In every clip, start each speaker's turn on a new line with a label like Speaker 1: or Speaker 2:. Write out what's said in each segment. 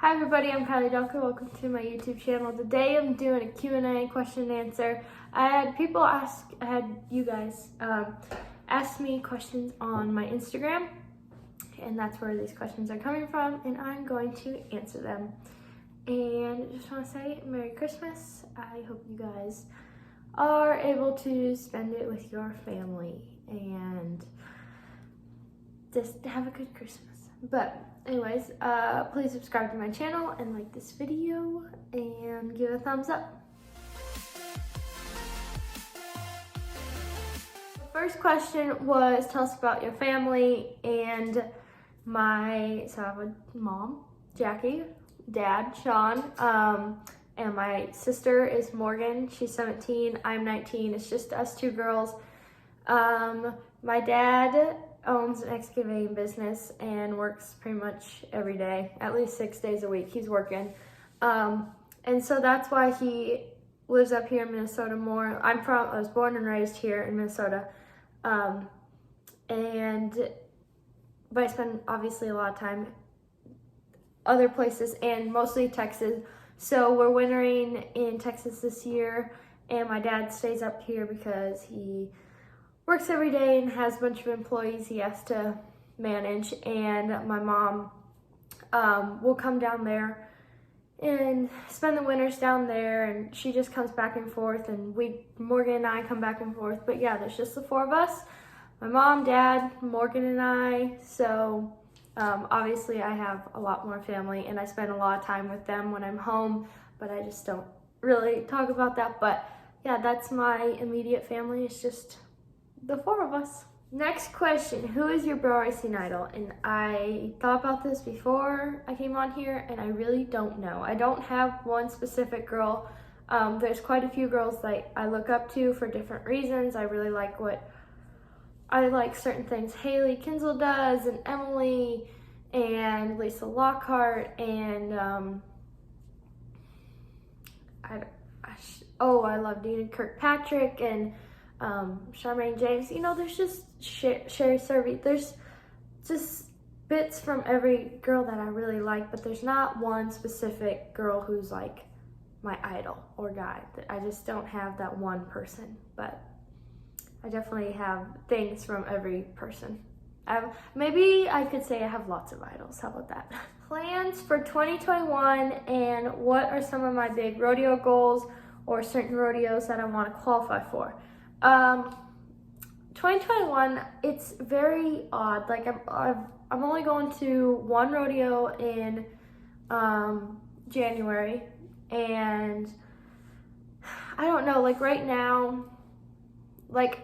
Speaker 1: Hi everybody, I'm Kiley Dalchow. Welcome to my YouTube channel. Today I'm doing a Q&A, question and answer. I had you guys ask me questions on my Instagram, and that's where these questions are coming from, and I'm going to answer them. And I just want to say Merry Christmas. I hope you guys are able to spend it with your family and just have a good Christmas. But anyways, please subscribe to my channel and like this video and give a thumbs up. The first question was, tell us about your family. And so I have a mom, Jackie, dad, Sean, and my sister is Morgan. She's 17, I'm 19. It's just us two girls. My dad owns an excavating business and works pretty much every day, at least 6 days a week he's working. And so that's why he lives up here in Minnesota more. I was born and raised here in Minnesota. But I spend obviously a lot of time other places and mostly Texas. So we're wintering in Texas this year, and my dad stays up here because he works every day and has a bunch of employees he has to manage. And my mom will come down there and spend the winters down there, and she just comes back and forth, and Morgan and I come back and forth. But yeah, there's just the four of us, my mom, dad, Morgan and I. So obviously I have a lot more family and I spend a lot of time with them when I'm home, but I just don't really talk about that. But yeah, that's my immediate family. It's just the four of us. Next question, who is your bro racing idol? And I thought about this before I came on here, and I really don't know. I don't have one specific girl. There's quite a few girls that I look up to for different reasons. I really like certain things Haley Kinsel does, and Emily, and Lisa Lockhart, and I love Dean Kirkpatrick, and Charmaine James. You know, there's just Sherry Servey. There's just bits from every girl that I really like, but there's not one specific girl who's like my idol or guy. I just don't have that one person, but I definitely have things from every person. Maybe I could say I have lots of idols. How about that? Plans for 2021, and what are some of my big rodeo goals or certain rodeos that I want to qualify for? 2021, it's very odd. Like I'm only going to one rodeo in January, and I don't know, like right now, right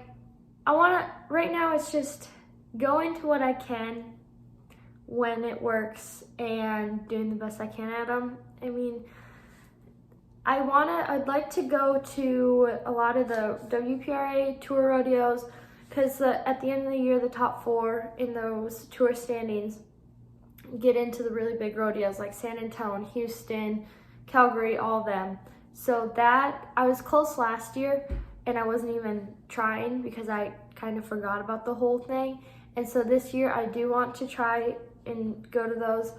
Speaker 1: now it's just going to what I can when it works and doing the best I can at them. I mean, I'd like to go to a lot of the WPRA tour rodeos, because at the end of the year, the top four in those tour standings get into the really big rodeos like San Antonio, Houston, Calgary, all of them. So that, I was close last year and I wasn't even trying because I kind of forgot about the whole thing. And so this year I do want to try and go to those.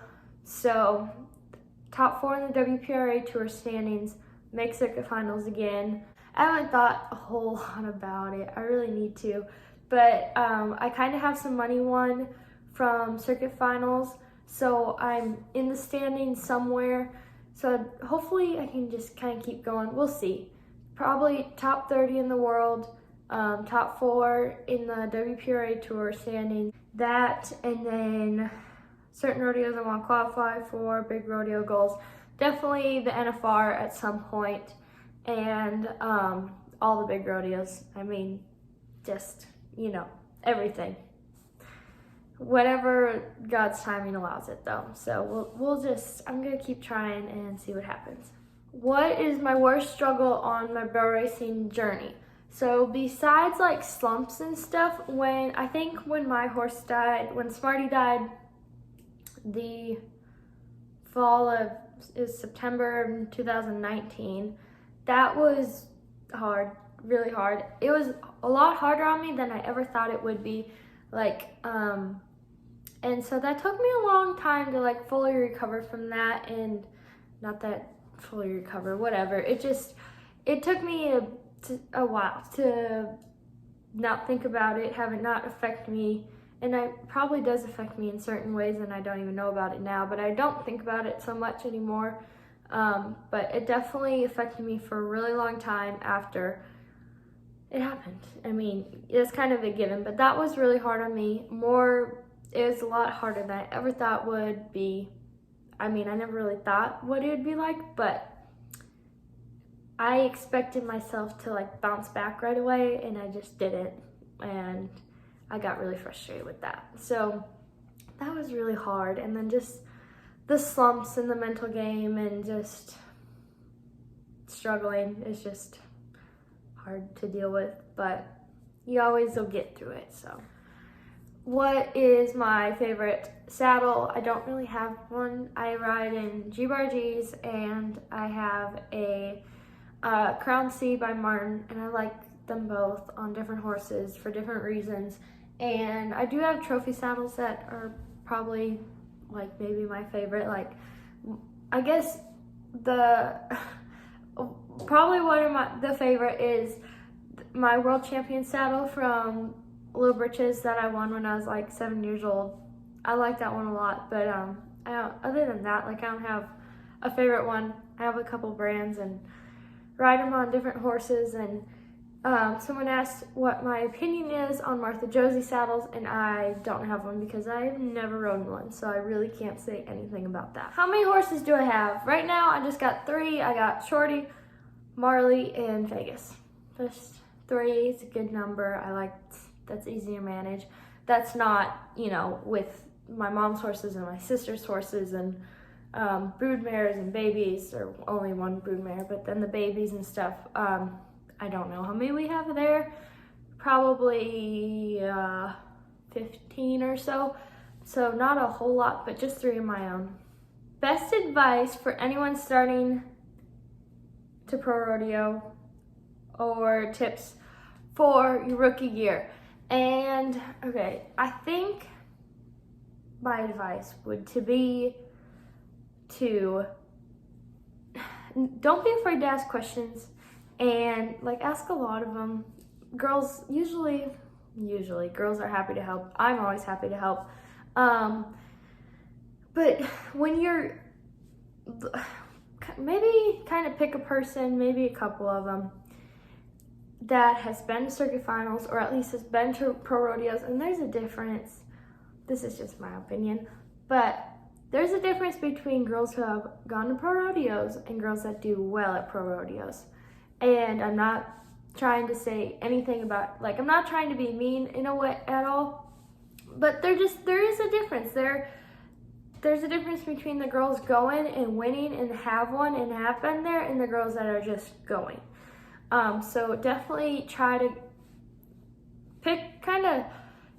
Speaker 1: So top four in the WPRA tour standings, make circuit finals again. I haven't thought a whole lot about it. I really need to. But I kind of have some money won from circuit finals, so I'm in the standings somewhere. So hopefully I can just kind of keep going. We'll see. Probably top 30 in the world, top four in the WPRA tour standing. That, and then certain rodeos I want to qualify for, big rodeo goals. Definitely the NFR at some point, and all the big rodeos. I mean, just, you know, everything. Whatever God's timing allows it though. So I'm gonna keep trying and see what happens. What is my worst struggle on my bro racing journey? So besides like slumps and stuff, when my horse died, when Smarty died, the fall of September 2019, that was hard, really hard. It was a lot harder on me than I ever thought it would be. And so that took me a long time to like fully recover from that, and not that fully recover, whatever. It took me a while to not think about it, have it not affect me. And it probably does affect me in certain ways, and I don't even know about it now, but I don't think about it so much anymore. But it definitely affected me for a really long time after it happened. I mean, it's kind of a given, but that was really hard on me. It was a lot harder than I ever thought would be. I mean, I never really thought what it would be like, but I expected myself to like bounce back right away, and I just didn't. And I got really frustrated with that. So that was really hard. And then just the slumps in the mental game and just struggling is just hard to deal with, but you always will get through it. So what is my favorite saddle? I don't really have one. I ride in G-Bar G's, and I have a Crown C by Martin, and I like them both on different horses for different reasons. And I do have trophy saddles that are probably like maybe my favorite. Like, I guess probably one of the favorite is my world champion saddle from Little Britches that I won when I was like 7 years old. I like that one a lot, but other than that, like, I don't have a favorite one. I have a couple brands and ride them on different horses. And someone asked what my opinion is on Martha Josie saddles, and I don't have one because I've never ridden one, so I really can't say anything about that. How many horses do I have? Right now, I just got 3. I got Shorty, Marley, and Vegas. Just 3 is a good number. That's easy to manage. That's not, with my mom's horses and my sister's horses and broodmares and babies, or only one broodmare, but then the babies and stuff. I don't know how many we have there. Probably 15 or so. So not a whole lot, but just 3 of my own. Best advice for anyone starting to pro rodeo, or tips for your rookie year. And okay, I think my advice would be to don't be afraid to ask questions, and like ask a lot of them. Girls usually girls are happy to help. I'm always happy to help. But when you're maybe kind of pick a person, maybe a couple of them, that has been to circuit finals, or at least has been to pro rodeos. And there's a difference. This is just my opinion, but there's a difference between girls who have gone to pro rodeos and girls that do well at pro rodeos. And I'm not trying to say anything about, like, I'm not trying to be mean in a way at all, but there is a difference. There's a difference between the girls going and winning and have won and have been there, and the girls that are just going. So definitely try to pick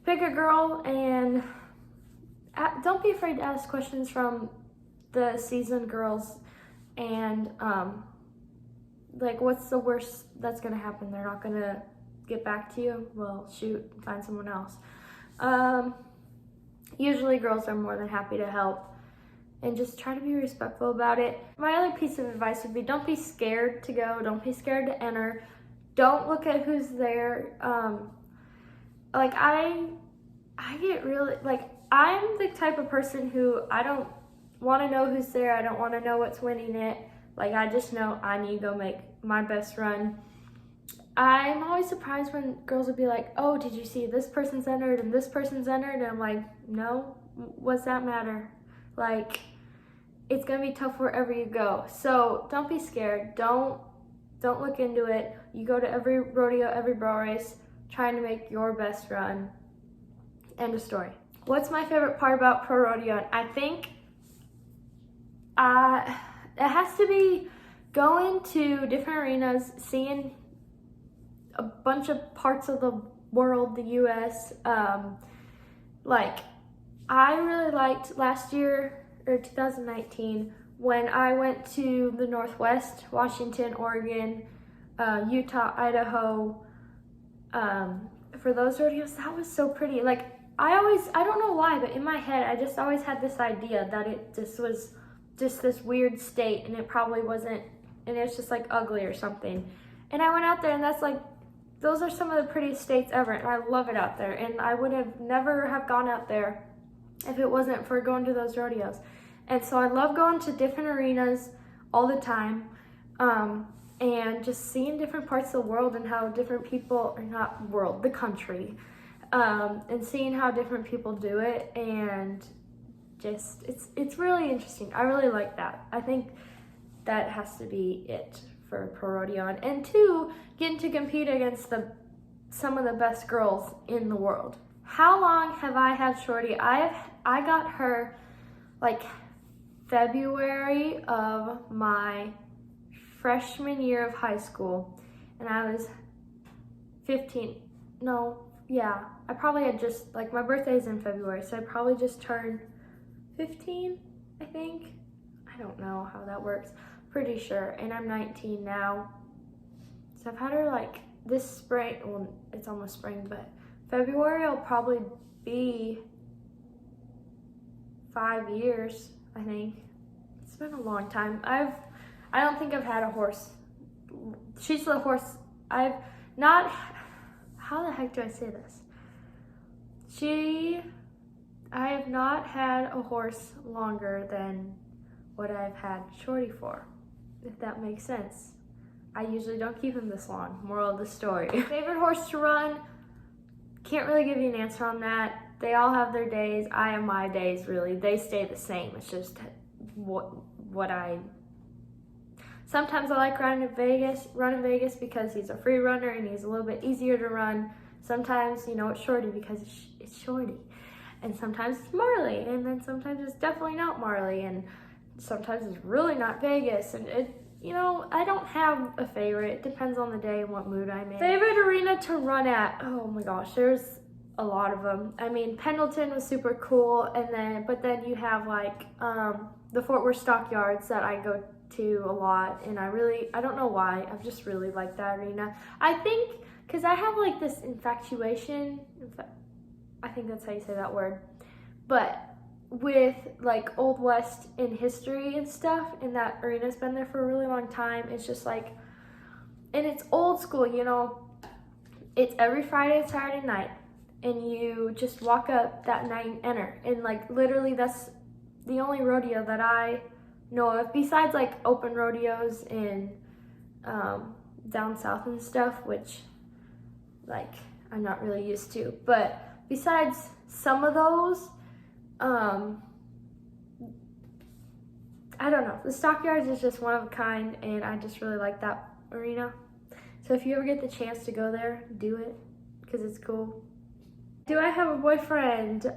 Speaker 1: a girl, and don't be afraid to ask questions from the seasoned girls. And like, what's the worst that's gonna happen? They're not gonna get back to you? Well, shoot, find someone else. Usually girls are more than happy to help, and just try to be respectful about it. My other piece of advice would be, don't be scared to go. Don't be scared to enter. Don't look at who's there. Like, I get really, like, I'm the type of person who I don't want to know who's there. I don't want to know what's winning it. Like, I just know I need to go make my best run. I'm always surprised when girls would be like, oh, did you see this person's entered and this person's entered? And I'm like, no, what's that matter? Like, it's gonna be tough wherever you go. So don't be scared. Don't look into it. You go to every rodeo, every bro race, trying to make your best run. End of story. What's my favorite part about pro rodeo? I think it has to be going to different arenas, seeing a bunch of parts of the world, the US. Like, I really liked last year, or 2019, when I went to the Northwest, Washington, Oregon, Utah, Idaho. For those rodeos, that was so pretty. Like, I don't know why, but in my head, I just always had this idea that it just was just this weird state, and it probably wasn't, and it's just like ugly or something. And I went out there, and that's like, those are some of the prettiest states ever, and I love it out there. And I would have never have gone out there if it wasn't for going to those rodeos. And so I love going to different arenas all the time, and just seeing different parts of the world and how different people, or not world, the country, and seeing how different people do it, and just, it's really interesting. I really like that. I think that has to be it for pro rodeo. And two, getting to compete against some of the best girls in the world. How long have I had Shorty? I got her like February of my freshman year of high school, and I was 15. No, yeah, I probably had just, like, my birthday's in February, so I probably just turned 15, I think. I don't know how that works. Pretty sure. And I'm 19 now. So I've had her like this spring. Well, it's almost spring, but February will probably be 5 years, I think. It's been a long time. I don't think I've had a horse. She's the horse. I've not, how the heck do I say this? I have not had a horse longer than what I've had Shorty for, if that makes sense. I usually don't keep him this long. Moral of the story. Favorite horse to run? Can't really give you an answer on that. They all have their days. I have my days, really. They stay the same. It's just what I... Sometimes I like running Vegas because he's a free runner and he's a little bit easier to run. Sometimes, you know, it's Shorty because it's Shorty. And sometimes it's Marley, and then sometimes it's definitely not Marley, and sometimes it's really not Vegas. And you know, I don't have a favorite. It depends on the day and what mood I'm in. Favorite arena to run at? Oh my gosh, there's a lot of them. I mean, Pendleton was super cool, but then you have like the Fort Worth Stockyards that I go to a lot, and I don't know why, I've just really liked that arena. I think because I have like this infatuation, I think that's how you say that word, but with like Old West in history and stuff, and that arena's been there for a really long time. It's just like, and it's old school, you know. It's every Friday and Saturday night, and you just walk up that night and enter, and like literally that's the only rodeo that I know of, besides like open rodeos in down south and stuff, which like I'm not really used to. But besides some of those, I don't know. The Stockyards is just one of a kind, and I just really like that arena. So if you ever get the chance to go there, do it, because it's cool. Do I have a boyfriend?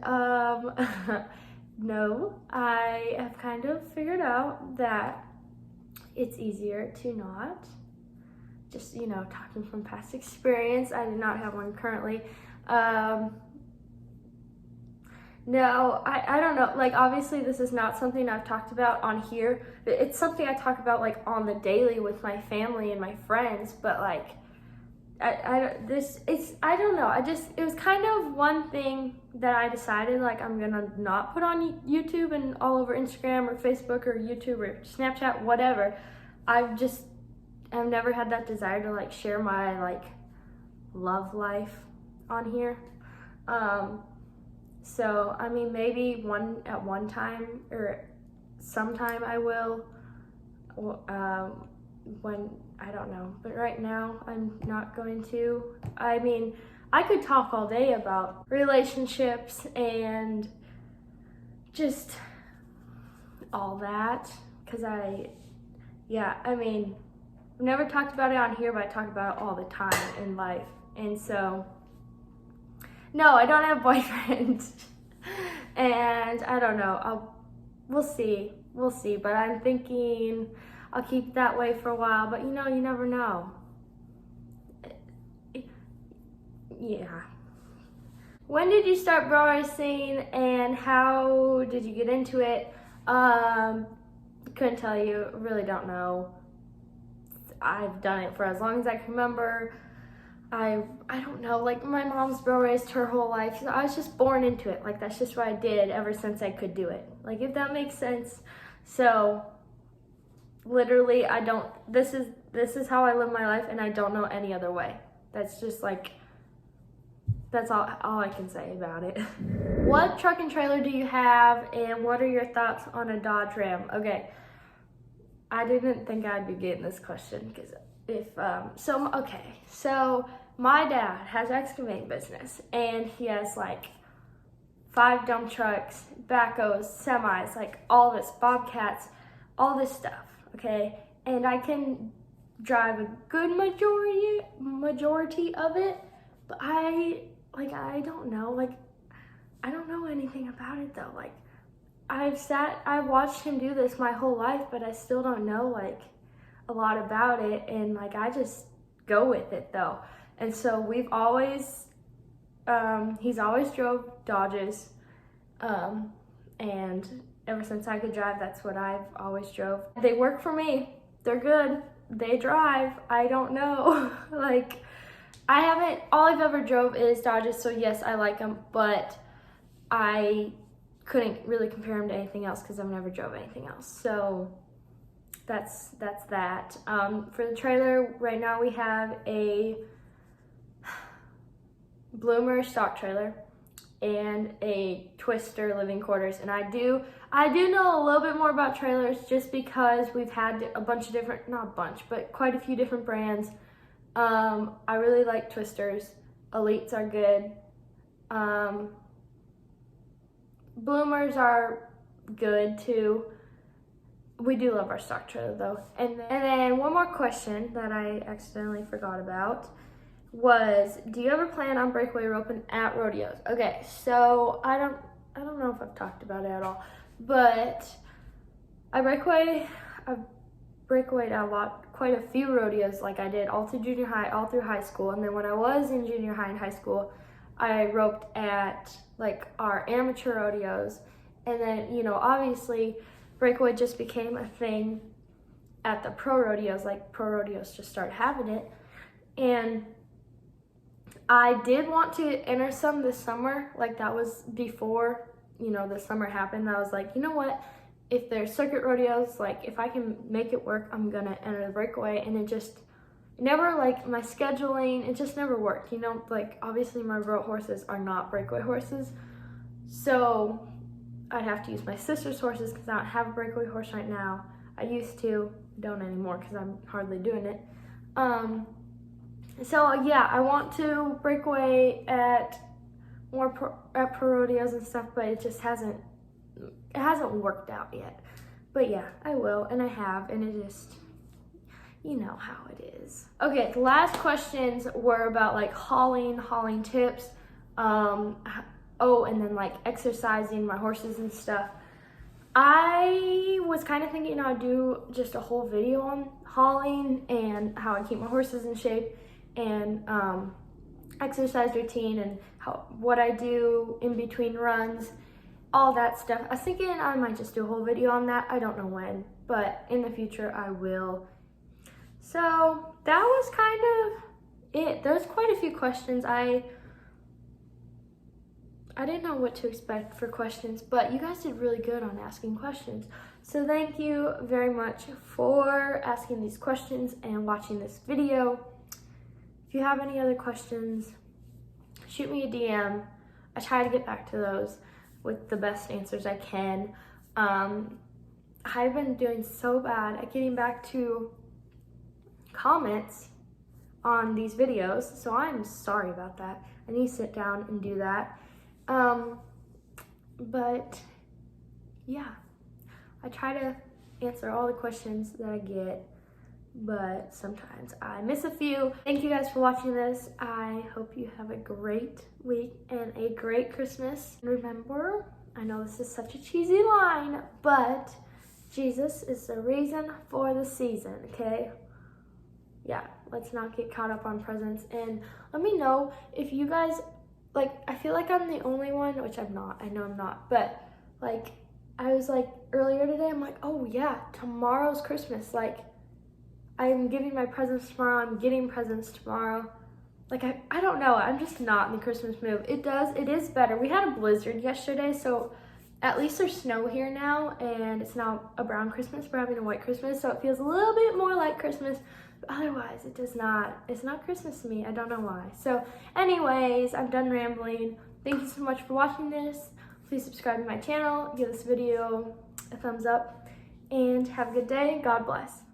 Speaker 1: No. I have kind of figured out that it's easier to not. Just, you know, talking from past experience, I do not have one currently. No, I don't know. Like, obviously, this is not something I've talked about on here. It's something I talk about, like, on the daily with my family and my friends. But, like, I don't know. It was kind of one thing that I decided, like, I'm going to not put on YouTube and all over Instagram or Facebook or YouTube or Snapchat, whatever. I've never had that desire to, like, share my, like, love life on here. So, I mean, maybe at one time or sometime I will, when, I don't know. But right now, I'm not going to. I mean, I could talk all day about relationships and just all that, because I mean, I've never talked about it on here, but I talk about it all the time in life. And so, no, I don't have a boyfriend. And I don't know. We'll see. But I'm thinking I'll keep it that way for a while. But you know, you never know. Yeah. When did you start bra racing, and how did you get into it? Couldn't tell you. Really don't know. I've done it for as long as I can remember. I don't know, like my mom's bro raced her whole life. I was just born into it. Like that's just what I did ever since I could do it. Like if that makes sense. So literally this is how I live my life, and I don't know any other way. That's just like, that's all I can say about it. What truck and trailer do you have, and what are your thoughts on a Dodge Ram? Okay, I didn't think I'd be getting this question because so my dad has excavating business, and he has like 5 dump trucks, backhoes, semis, like all this, bobcats, all this stuff, okay? And I can drive a good majority of it, but I don't know, like, I don't know anything about it though. Like, I've watched him do this my whole life, but I still don't know like a lot about it, and like I just go with it though. And so we've always, he's always drove Dodges, and ever since I could drive, that's what I've always drove. They work for me. They're good. They drive. I don't know. Like, all I've ever drove is Dodges, so yes, I like them, but I couldn't really compare them to anything else because I've never drove anything else. So that's that. For the trailer, right now we have a Bloomer stock trailer and a Twister living quarters, and I do know a little bit more about trailers just because we've had a bunch of different, not a bunch, but quite a few different brands. I really like Twisters. Elites are good. Bloomers are good too. We do love our stock trailer though. And then one more question that I accidentally forgot about was, do you ever plan on breakaway roping at rodeos? Okay, so I don't know if I've talked about it at all, but I've breakawayed quite a few rodeos. Like I did all through junior high, all through high school, and then when I was in junior high and high school, I roped at like our amateur rodeos, and then, you know, obviously breakaway just became a thing at the pro rodeos. Like pro rodeos just started having it, and I did want to enter some this summer. Like that was before, you know, the summer happened. I was like, you know what? If there's circuit rodeos, like if I can make it work, I'm gonna enter the breakaway. And it just never, like my scheduling, it just never worked. You know, like obviously my road horses are not breakaway horses. So I'd have to use my sister's horses because I don't have a breakaway horse right now. I used to, don't anymore because I'm hardly doing it. So yeah, I want to breakaway at more pro rodeos and stuff, but it just hasn't worked out yet. But yeah, I will, and I have, and it just, you know how it is. Okay, the last questions were about like hauling tips, oh, and then like exercising my horses and stuff. I was kind of thinking I'd do just a whole video on hauling and how I keep my horses in shape, and exercise routine, and what I do in between runs, all that stuff. I was thinking I might just do a whole video on that. I don't know when, but in the future I will. So that was kind of it. There's quite a few questions. I didn't know what to expect for questions, but you guys did really good on asking questions. So thank you very much for asking these questions and watching this video. If you have any other questions, shoot me a DM. I try to get back to those with the best answers I can. I've been doing so bad at getting back to comments on these videos, so I'm sorry about that. I need to sit down and do that. But yeah, I try to answer all the questions that I get, but sometimes I miss a few. Thank you guys for watching this. I hope you have a great week and a great Christmas. And remember, I know this is such a cheesy line, but Jesus is the reason for the season, okay? Yeah, let's not get caught up on presents. And let me know if you guys, like, I feel like I'm the only one, which I'm not. I know I'm not, but like, I was like, earlier today, I'm like, oh yeah, tomorrow's Christmas. Like, I'm giving my presents tomorrow. I'm getting presents tomorrow. like, I don't know, I'm just not in the Christmas mood. It is better. We had a blizzard yesterday, so at least there's snow here now, and it's not a brown Christmas, we're having a white Christmas, so it feels a little bit more like Christmas, but otherwise it's not Christmas to me. I don't know why. So anyways, I'm done rambling. Thank you so much for watching this. Please subscribe to my channel, give this video a thumbs up, and have a good day. God bless.